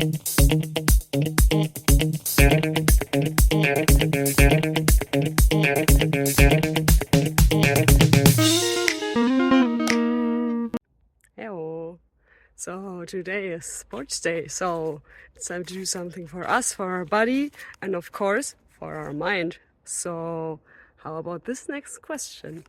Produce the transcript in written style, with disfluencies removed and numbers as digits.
Hello. So today is sports day, so it's time to do something for us, for our body, and of course for our mind. So how about this next question?